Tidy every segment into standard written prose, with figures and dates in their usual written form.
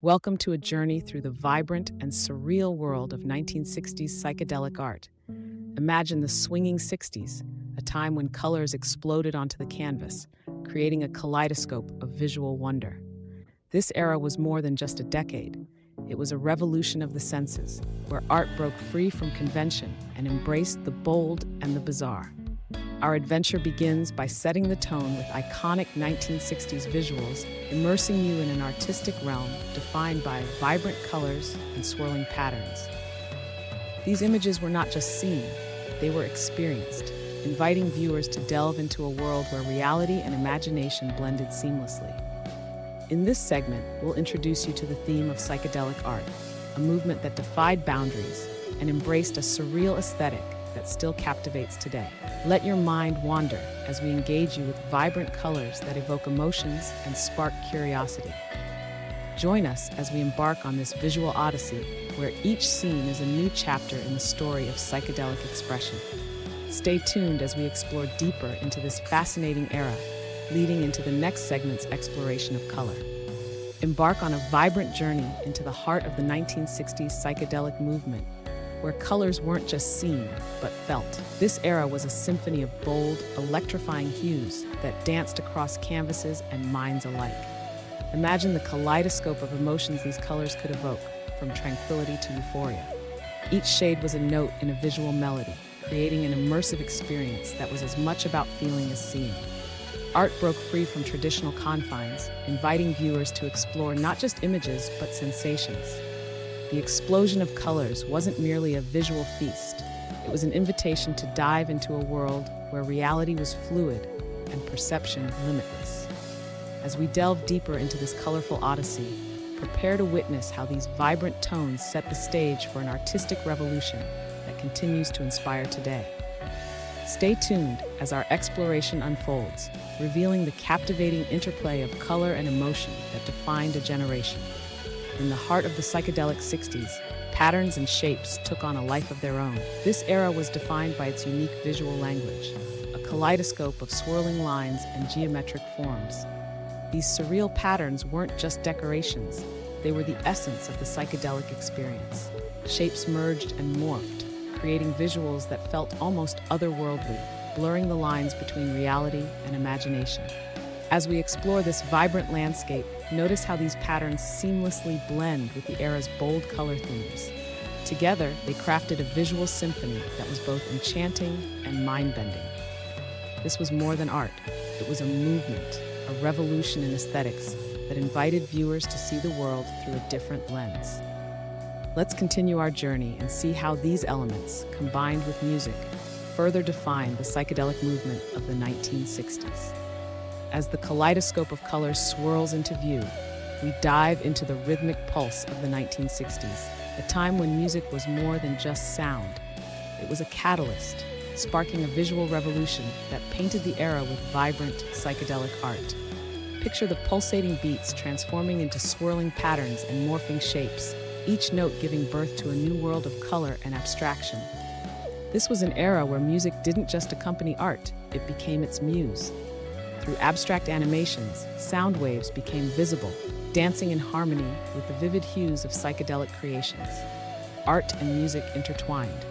Welcome to a journey through the vibrant and surreal world of 1960s psychedelic art. Imagine the swinging 60s, a time when colors exploded onto the canvas, creating a kaleidoscope of visual wonder. This era was more than just a decade. It was a revolution of the senses, where art broke free from convention and embraced the bold and the bizarre. Our adventure begins by setting the tone with iconic 1960s visuals, immersing you in an artistic realm defined by vibrant colors and swirling patterns. These images were not just seen, they were experienced, inviting viewers to delve into a world where reality and imagination blended seamlessly. In this segment, we'll introduce you to the theme of psychedelic art, a movement that defied boundaries and embraced a surreal aesthetic that still captivates today. Let your mind wander as we engage you with vibrant colors that evoke emotions and spark curiosity. Join us as we embark on this visual odyssey where each scene is a new chapter in the story of psychedelic expression. Stay tuned as we explore deeper into this fascinating era, leading into the next segment's exploration of color. Embark on a vibrant journey into the heart of the 1960s psychedelic movement, where colors weren't just seen, but felt. This era was a symphony of bold, electrifying hues that danced across canvases and minds alike. Imagine the kaleidoscope of emotions these colors could evoke, from tranquility to euphoria. Each shade was a note in a visual melody, creating an immersive experience that was as much about feeling as seeing. Art broke free from traditional confines, inviting viewers to explore not just images, but sensations. The explosion of colors wasn't merely a visual feast. It was an invitation to dive into a world where reality was fluid and perception limitless. As we delve deeper into this colorful odyssey, prepare to witness how these vibrant tones set the stage for an artistic revolution that continues to inspire today. Stay tuned as our exploration unfolds, revealing the captivating interplay of color and emotion that defined a generation. In the heart of the psychedelic 60s, patterns and shapes took on a life of their own. This era was defined by its unique visual language, a kaleidoscope of swirling lines and geometric forms. These surreal patterns weren't just decorations, they were the essence of the psychedelic experience. Shapes merged and morphed, creating visuals that felt almost otherworldly, blurring the lines between reality and imagination. As we explore this vibrant landscape, notice how these patterns seamlessly blend with the era's bold color themes. Together, they crafted a visual symphony that was both enchanting and mind-bending. This was more than art. It was a movement, a revolution in aesthetics that invited viewers to see the world through a different lens. Let's continue our journey and see how these elements, combined with music, further define the psychedelic movement of the 1960s. As the kaleidoscope of colors swirls into view, we dive into the rhythmic pulse of the 1960s, a time when music was more than just sound. It was a catalyst, sparking a visual revolution that painted the era with vibrant, psychedelic art. Picture the pulsating beats transforming into swirling patterns and morphing shapes, each note giving birth to a new world of color and abstraction. This was an era where music didn't just accompany art, it became its muse. Through abstract animations, sound waves became visible, dancing in harmony with the vivid hues of psychedelic creations. Art and music intertwined,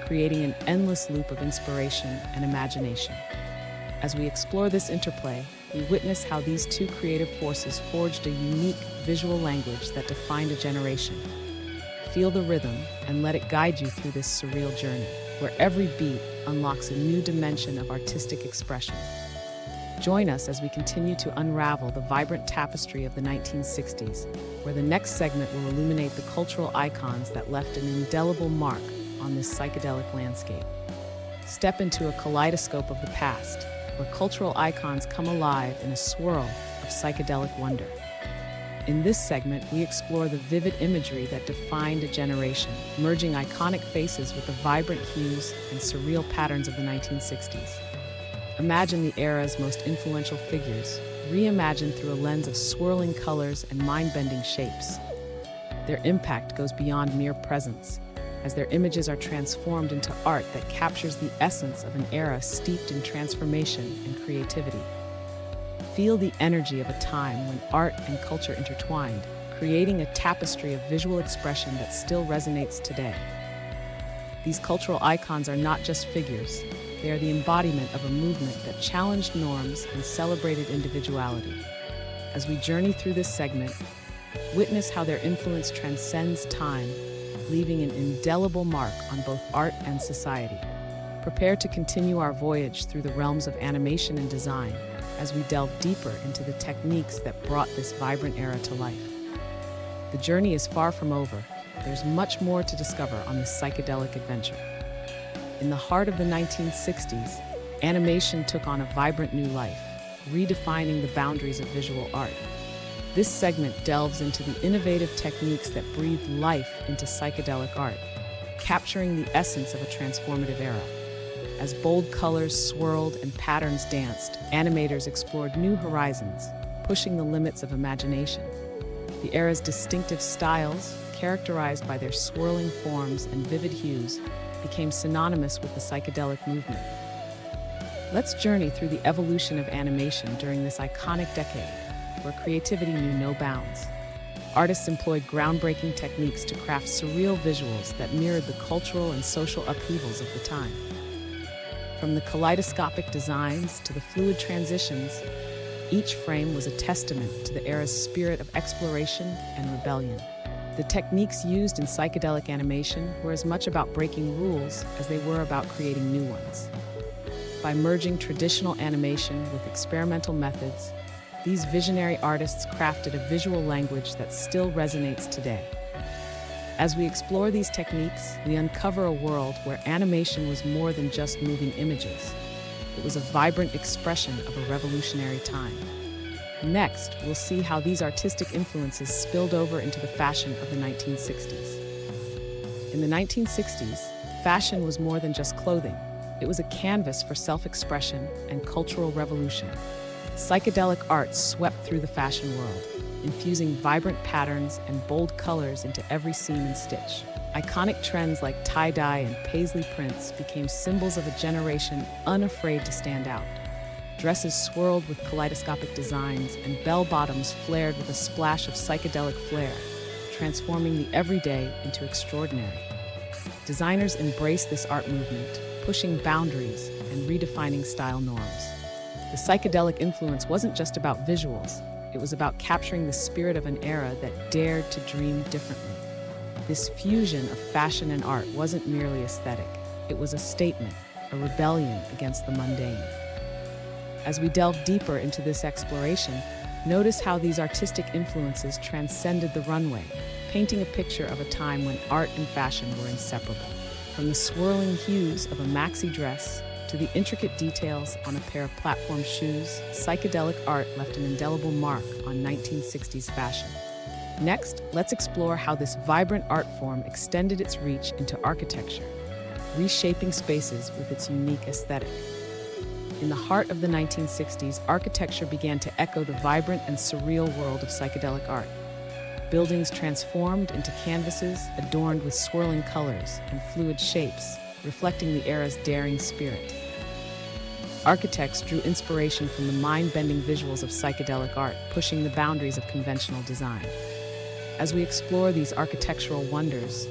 creating an endless loop of inspiration and imagination. As we explore this interplay, we witness how these two creative forces forged a unique visual language that defined a generation. Feel the rhythm and let it guide you through this surreal journey, where every beat unlocks a new dimension of artistic expression. Join us as we continue to unravel the vibrant tapestry of the 1960s, where the next segment will illuminate the cultural icons that left an indelible mark on this psychedelic landscape. Step into a kaleidoscope of the past, where cultural icons come alive in a swirl of psychedelic wonder. In this segment, we explore the vivid imagery that defined a generation, merging iconic faces with the vibrant hues and surreal patterns of the 1960s. Imagine the era's most influential figures, reimagined through a lens of swirling colors and mind-bending shapes. Their impact goes beyond mere presence, as their images are transformed into art that captures the essence of an era steeped in transformation and creativity. Feel the energy of a time when art and culture intertwined, creating a tapestry of visual expression that still resonates today. These cultural icons are not just figures, they are the embodiment of a movement that challenged norms and celebrated individuality. As we journey through this segment, witness how their influence transcends time, leaving an indelible mark on both art and society. Prepare to continue our voyage through the realms of animation and design as we delve deeper into the techniques that brought this vibrant era to life. The journey is far from over. There's much more to discover on this psychedelic adventure. In the heart of the 1960s, animation took on a vibrant new life, redefining the boundaries of visual art. This segment delves into the innovative techniques that breathed life into psychedelic art, capturing the essence of a transformative era. As bold colors swirled and patterns danced, animators explored new horizons, pushing the limits of imagination. The era's distinctive styles, characterized by their swirling forms and vivid hues, became synonymous with the psychedelic movement. Let's journey through the evolution of animation during this iconic decade, where creativity knew no bounds. Artists employed groundbreaking techniques to craft surreal visuals that mirrored the cultural and social upheavals of the time. From the kaleidoscopic designs to the fluid transitions, each frame was a testament to the era's spirit of exploration and rebellion. The techniques used in psychedelic animation were as much about breaking rules as they were about creating new ones. By merging traditional animation with experimental methods, these visionary artists crafted a visual language that still resonates today. As we explore these techniques, we uncover a world where animation was more than just moving images. It was a vibrant expression of a revolutionary time. Next, we'll see how these artistic influences spilled over into the fashion of the 1960s. In the 1960s, fashion was more than just clothing. It was a canvas for self-expression and cultural revolution. Psychedelic art swept through the fashion world, infusing vibrant patterns and bold colors into every seam and stitch. Iconic trends like tie-dye and paisley prints became symbols of a generation unafraid to stand out. Dresses swirled with kaleidoscopic designs, and bell-bottoms flared with a splash of psychedelic flair, transforming the everyday into extraordinary. Designers embraced this art movement, pushing boundaries and redefining style norms. The psychedelic influence wasn't just about visuals, it was about capturing the spirit of an era that dared to dream differently. This fusion of fashion and art wasn't merely aesthetic, it was a statement, a rebellion against the mundane. As we delve deeper into this exploration, notice how these artistic influences transcended the runway, painting a picture of a time when art and fashion were inseparable. From the swirling hues of a maxi dress to the intricate details on a pair of platform shoes, psychedelic art left an indelible mark on 1960s fashion. Next, let's explore how this vibrant art form extended its reach into architecture, reshaping spaces with its unique aesthetic. In the heart of the 1960s, architecture began to echo the vibrant and surreal world of psychedelic art. Buildings transformed into canvases adorned with swirling colors and fluid shapes, reflecting the era's daring spirit. Architects drew inspiration from the mind-bending visuals of psychedelic art, pushing the boundaries of conventional design. As we explore these architectural wonders,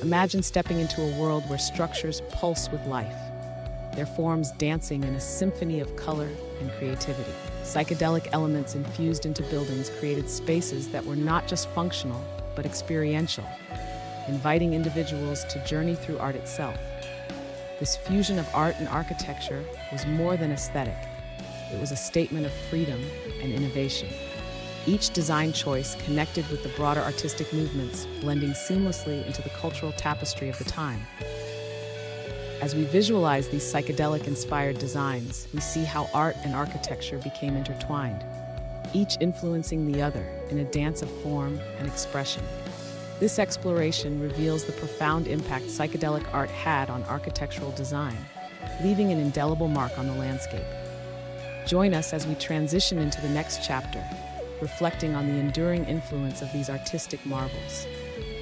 imagine stepping into a world where structures pulse with life, their forms dancing in a symphony of color and creativity. Psychedelic elements infused into buildings created spaces that were not just functional, but experiential, inviting individuals to journey through art itself. This fusion of art and architecture was more than aesthetic. It was a statement of freedom and innovation. Each design choice connected with the broader artistic movements, blending seamlessly into the cultural tapestry of the time. As we visualize these psychedelic-inspired designs, we see how art and architecture became intertwined, each influencing the other in a dance of form and expression. This exploration reveals the profound impact psychedelic art had on architectural design, leaving an indelible mark on the landscape. Join us as we transition into the next chapter, reflecting on the enduring influence of these artistic marvels.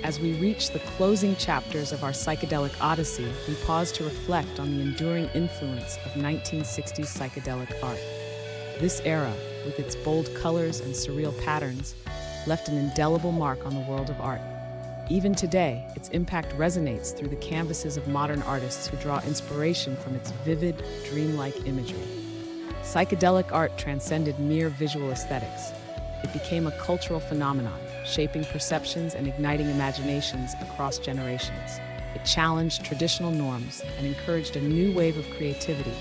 As we reach the closing chapters of our psychedelic odyssey, we pause to reflect on the enduring influence of 1960s psychedelic art. This era, with its bold colors and surreal patterns, left an indelible mark on the world of art. Even today, its impact resonates through the canvases of modern artists who draw inspiration from its vivid, dreamlike imagery. Psychedelic art transcended mere visual aesthetics. It became a cultural phenomenon, shaping perceptions and igniting imaginations across generations. It challenged traditional norms and encouraged a new wave of creativity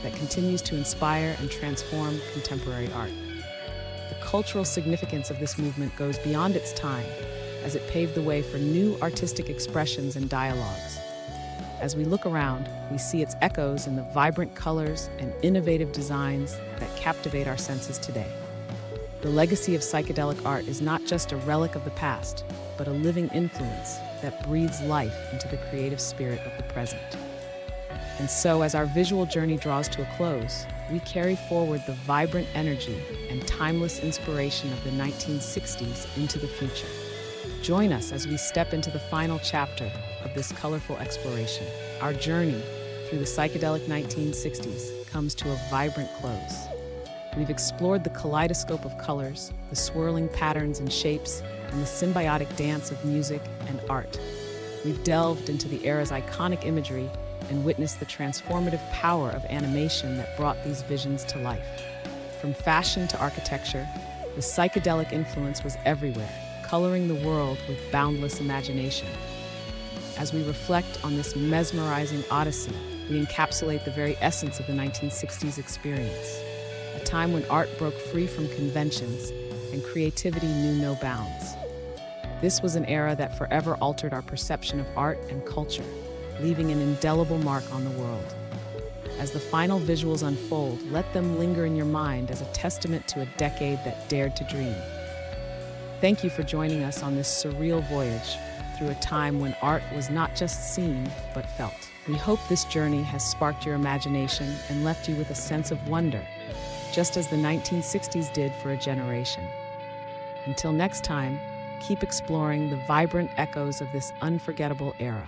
that continues to inspire and transform contemporary art. The cultural significance of this movement goes beyond its time, as it paved the way for new artistic expressions and dialogues. As we look around, we see its echoes in the vibrant colors and innovative designs that captivate our senses today. The legacy of psychedelic art is not just a relic of the past, but a living influence that breathes life into the creative spirit of the present. And so, as our visual journey draws to a close, we carry forward the vibrant energy and timeless inspiration of the 1960s into the future. Join us as we step into the final chapter of this colorful exploration. Our journey through the psychedelic 1960s comes to a vibrant close. We've explored the kaleidoscope of colors, the swirling patterns and shapes, and the symbiotic dance of music and art. We've delved into the era's iconic imagery and witnessed the transformative power of animation that brought these visions to life. From fashion to architecture, the psychedelic influence was everywhere, coloring the world with boundless imagination. As we reflect on this mesmerizing odyssey, we encapsulate the very essence of the 1960s experience, a time when art broke free from conventions and creativity knew no bounds. This was an era that forever altered our perception of art and culture, leaving an indelible mark on the world. As the final visuals unfold, let them linger in your mind as a testament to a decade that dared to dream. Thank you for joining us on this surreal voyage through a time when art was not just seen, but felt. We hope this journey has sparked your imagination and left you with a sense of wonder, just as the 1960s did for a generation. Until next time, keep exploring the vibrant echoes of this unforgettable era.